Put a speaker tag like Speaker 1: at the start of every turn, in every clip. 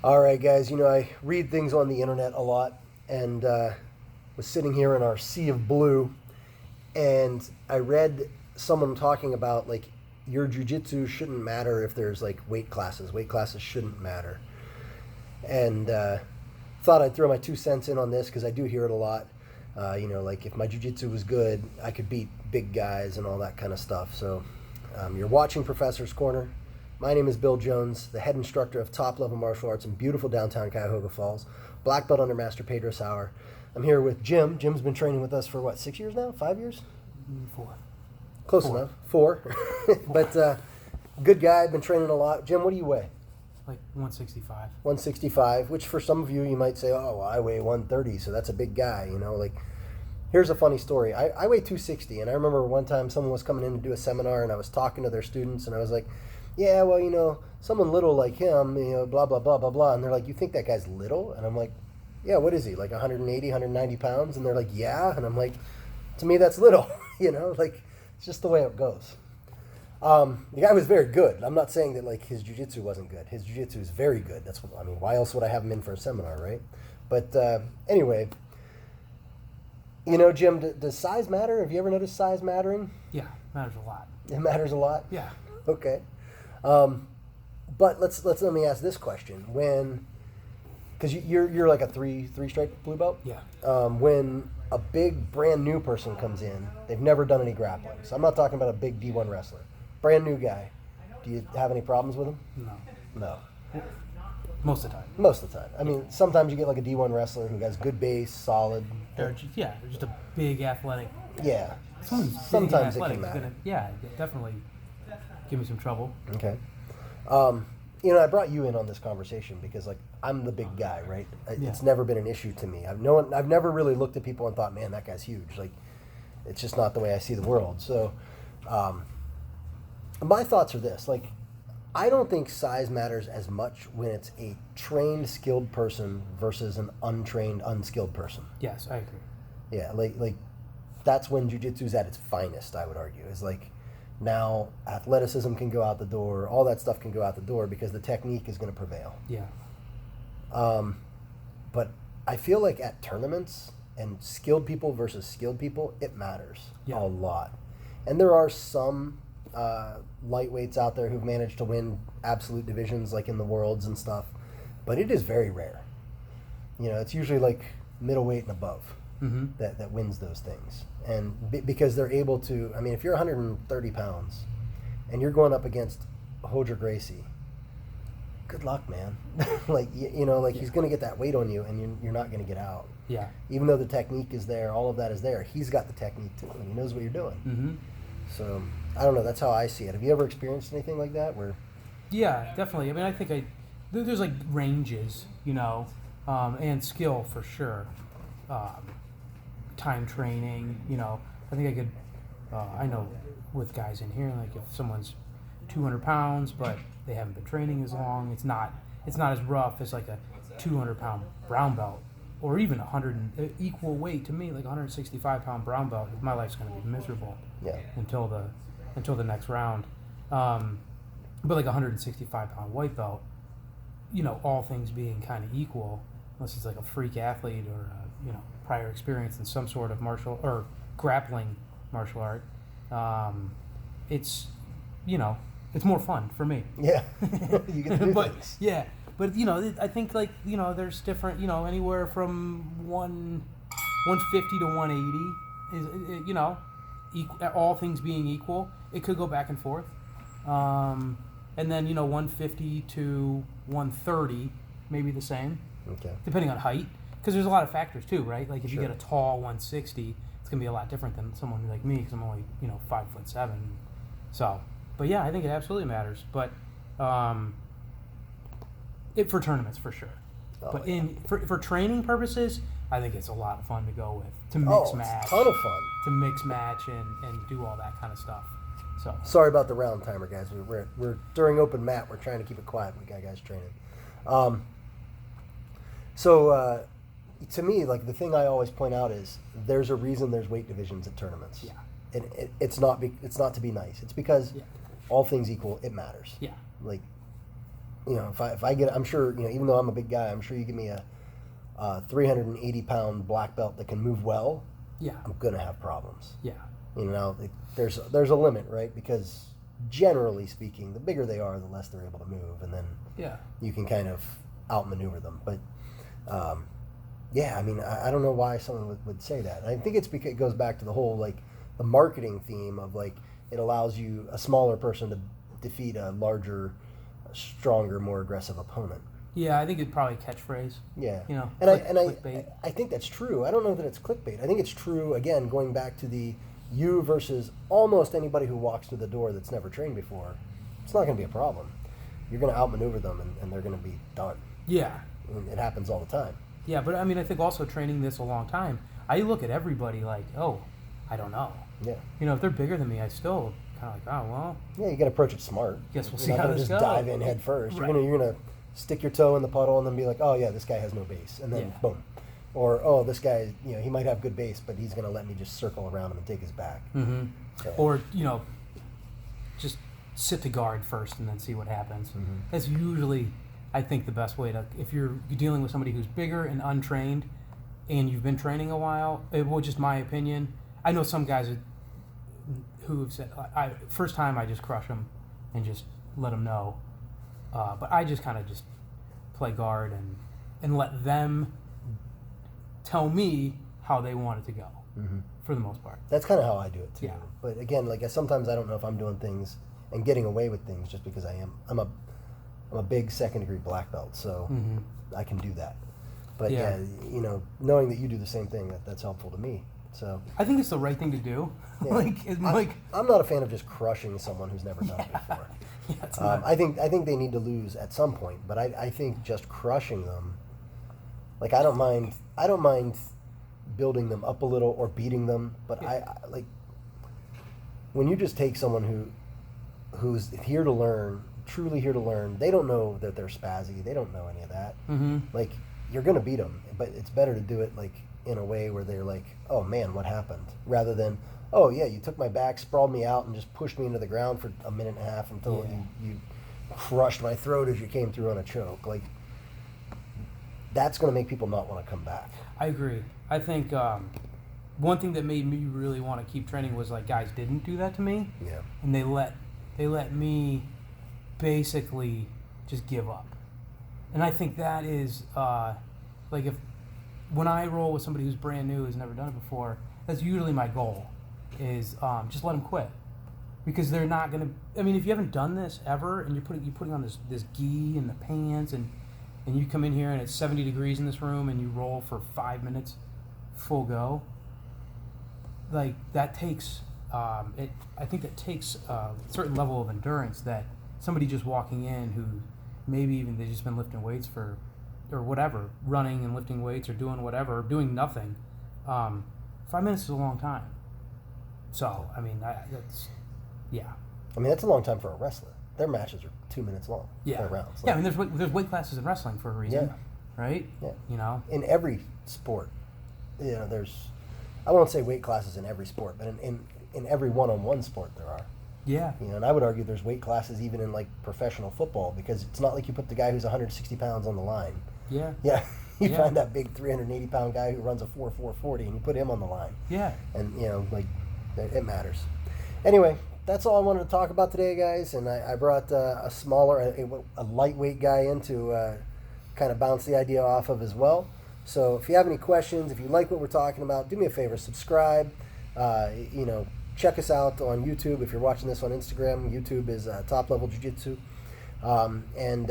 Speaker 1: All right, guys. I read things on the internet a lot, and was sitting here in our sea of blue, and I read someone talking about like your jiu-jitsu shouldn't matter if there's like weight classes. Weight classes shouldn't matter, and thought I'd throw my 2 cents in on this because I do hear it a lot. Like if my jiu-jitsu was good, I could beat big guys and all that kind of stuff. So you're watching Professor's Corner. My name is Bill Jones, the head instructor of top-level martial arts in beautiful downtown Cuyahoga Falls, black belt under Master Pedro Sauer. I'm here with Jim. Jim's been training with us for, 6 years now? 5 years?
Speaker 2: 4.
Speaker 1: Close
Speaker 2: 4.
Speaker 1: enough. 4. But good guy, been training a lot. Jim, what do you weigh?
Speaker 2: Like 165.
Speaker 1: 165, which for some of you might say, oh, well, I weigh 130, so that's a big guy, Here's a funny story. I weigh 260, and I remember one time someone was coming in to do a seminar, and I was talking to their students, and I was like, yeah, well, someone little like him, blah, blah, blah, blah, blah. And they're like, you think that guy's little? And I'm like, yeah, what is he, like 180, 190 pounds? And they're like, yeah. And I'm like, to me, that's little, it's just the way it goes. The guy was very good. I'm not saying that, his jiu-jitsu wasn't good. His jiu-jitsu is very good. Why else would I have him in for a seminar, right? But anyway, Jim, does size matter? Have you ever noticed size mattering?
Speaker 2: Yeah, matters a lot.
Speaker 1: It matters a lot?
Speaker 2: Yeah.
Speaker 1: Okay. But let me ask this question: because you're like a three stripe blue belt.
Speaker 2: Yeah.
Speaker 1: When a big brand new person comes in, they've never done any grappling. So I'm not talking about a big D1 wrestler. Brand new guy. Do you have any problems with him?
Speaker 2: No.
Speaker 1: No.
Speaker 2: Most of the time.
Speaker 1: Most of the time. Sometimes you get like a D1 wrestler who has good base, solid.
Speaker 2: They're just a big athletic.
Speaker 1: Yeah.
Speaker 2: Sometimes
Speaker 1: it can matter.
Speaker 2: Definitely give me some trouble.
Speaker 1: Okay. I brought you in on this conversation because I'm the big guy, right? It's never been an issue to me. I've never really looked at people and thought, man, that guy's huge. It's just not the way I see the world. So, my thoughts are this: I don't think size matters as much when it's a trained, skilled person versus an untrained, unskilled person.
Speaker 2: Yes, I agree.
Speaker 1: Yeah, that's when jiu-jitsu's at its finest, I would argue. Is now athleticism can go out the door, all that stuff can go out the door because the technique is going to prevail.
Speaker 2: Yeah.
Speaker 1: But I feel like at tournaments and skilled people versus skilled people, it matters a lot. And there are some lightweights out there who've managed to win absolute divisions in the worlds and stuff, but it is very rare. It's usually middleweight and above that wins those things. And because they're able to, if you're 130 pounds and you're going up against Hojer Gracie, good luck, man. He's going to get that weight on you and you're not going to get out.
Speaker 2: Yeah.
Speaker 1: Even though the technique is there, all of that is there, he's got the technique too and he knows what you're doing.
Speaker 2: Mm-hmm.
Speaker 1: So, I don't know, that's how I see it. Have you ever experienced anything like that where...
Speaker 2: Yeah, definitely. I think there's ranges, and skill for sure. Time training, I think I could, I know with guys in here, if someone's 200 pounds, but they haven't been training as long, it's not as rough as a 200-pound brown belt, or even equal weight to me, 165-pound brown belt. My life's going to be miserable until the next round. But 165-pound white belt, all things being kind of equal, unless it's a freak athlete or prior experience in some sort of martial or grappling martial art, it's more fun for me.
Speaker 1: Yeah, you get to do things.
Speaker 2: Yeah, but I think there's different anywhere from 150 to 180 is all things being equal, it could go back and forth. And then 150 to 130 maybe the same.
Speaker 1: Okay.
Speaker 2: Depending on height. Because there's a lot of factors too, right? If
Speaker 1: Sure.
Speaker 2: you get a tall 160, it's gonna be a lot different than someone like me because I'm only 5'7". So, but yeah, I think it absolutely matters. But for tournaments for sure.
Speaker 1: Oh,
Speaker 2: but
Speaker 1: yeah.
Speaker 2: for training purposes, I think it's a lot of fun to go with to mix match.
Speaker 1: It's a ton of fun
Speaker 2: to mix match and do all that kind of stuff. So
Speaker 1: sorry about the round timer, guys. We're during open mat. We're trying to keep it quiet. We got guys training. So to me, the thing I always point out is there's a reason there's weight divisions at tournaments.
Speaker 2: Yeah.
Speaker 1: And it's not to be nice. It's because all things equal, it matters.
Speaker 2: Yeah.
Speaker 1: if I get, I'm sure, even though I'm a big guy, I'm sure you give me a 380-pound black belt that can move well,
Speaker 2: Yeah.
Speaker 1: I'm going to have problems.
Speaker 2: Yeah.
Speaker 1: There's a limit, right? Because generally speaking, the bigger they are, the less they're able to move, and then you can kind of outmaneuver them. But I don't know why someone would say that. And I think it's because it goes back to the whole the marketing theme of it allows you, a smaller person, to defeat a larger, stronger, more aggressive opponent.
Speaker 2: Yeah, I think it's probably a catchphrase.
Speaker 1: Yeah.
Speaker 2: And
Speaker 1: I think that's true. I don't know that it's clickbait. I think it's true, again, going back to the you versus almost anybody who walks through the door that's never trained before. It's not going to be a problem. You're going to outmaneuver them, and they're going to be done.
Speaker 2: Yeah.
Speaker 1: It happens all the time.
Speaker 2: Yeah, but I think also training this a long time, I look at everybody like, oh, I don't know.
Speaker 1: Yeah.
Speaker 2: If they're bigger than me, I still kind of oh, well.
Speaker 1: Yeah, you got to approach it smart.
Speaker 2: Guess we'll
Speaker 1: You're
Speaker 2: see
Speaker 1: not
Speaker 2: how
Speaker 1: gonna
Speaker 2: this
Speaker 1: just
Speaker 2: goes.
Speaker 1: dive in head first.
Speaker 2: Right.
Speaker 1: You're gonna stick your toe in the puddle and then be like, oh yeah, this guy has no base, and then boom. Or, oh, this guy, he might have good base, but he's going to let me just circle around him and take his back.
Speaker 2: Mm-hmm.
Speaker 1: So.
Speaker 2: Or, just sit to guard first and then see what happens.
Speaker 1: Mm-hmm.
Speaker 2: That's usually, I think, the best way to, if you're dealing with somebody who's bigger and untrained and you've been training a while, just my opinion. I know some guys who have said, first time I just crush them and just let them know. But I just kind of just play guard and let them tell me how they want it to go, for the most part.
Speaker 1: That's kind of how I do it too.
Speaker 2: Yeah.
Speaker 1: But again, sometimes I don't know if I'm doing things and getting away with things just because I'm a big second-degree black belt, so I can do that. But knowing that you do the same thing, that's helpful to me. So
Speaker 2: I think it's the right thing to do.
Speaker 1: Yeah. I'm not a fan of just crushing someone who's never done it before.
Speaker 2: Yeah,
Speaker 1: I think they need to lose at some point, but I think just crushing them, I don't mind building them up a little or beating them, but I when you just take someone who's here to learn, truly here to learn, they don't know that they're spazzy, they don't know any of that. You're gonna beat them, but it's better to do it in a way where they're like, oh man, what happened, rather than, oh yeah, you took my back, sprawled me out, and just pushed me into the ground for a minute and a half until you crushed my throat as you came through on a choke. That's going to make people not want to come back.
Speaker 2: I agree. I think one thing that made me really want to keep training was guys didn't do that to me.
Speaker 1: Yeah.
Speaker 2: And they let me basically just give up. And I think that is when I roll with somebody who's brand new, who's never done it before, that's usually my goal, is just let them quit. Because they're not going to, if you haven't done this ever and you're putting on this gi and the pants and you come in here and it's 70 degrees in this room and you roll for 5 minutes full go, that takes, I think that takes a certain level of endurance that somebody just walking in who maybe even they've just been lifting weights or whatever, running and lifting weights or doing whatever, doing nothing, 5 minutes is a long time. So,
Speaker 1: that's a long time for a wrestler. Their matches are 2 minutes long.
Speaker 2: Yeah.
Speaker 1: Their rounds.
Speaker 2: There's weight classes in wrestling for a reason, right?
Speaker 1: Yeah. In every sport, there's, I won't say weight classes in every sport, but in every one-on-one sport there are.
Speaker 2: Yeah.
Speaker 1: And I would argue there's weight classes even in professional football, because it's not like you put the guy who's 160 pounds on the line.
Speaker 2: Yeah.
Speaker 1: Yeah. You find that big 380-pound guy who runs a 4.40 and you put him on the line.
Speaker 2: Yeah.
Speaker 1: And, it matters. Anyway, that's all I wanted to talk about today, guys. And I brought a smaller, a lightweight guy in to kind of bounce the idea off of as well. So if you have any questions, if you like what we're talking about, do me a favor, subscribe. Check us out on YouTube. If you're watching this on Instagram, YouTube is Top Level Jiu-Jitsu. And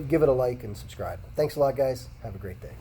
Speaker 1: give it a like and subscribe. Thanks a lot, guys. Have a great day.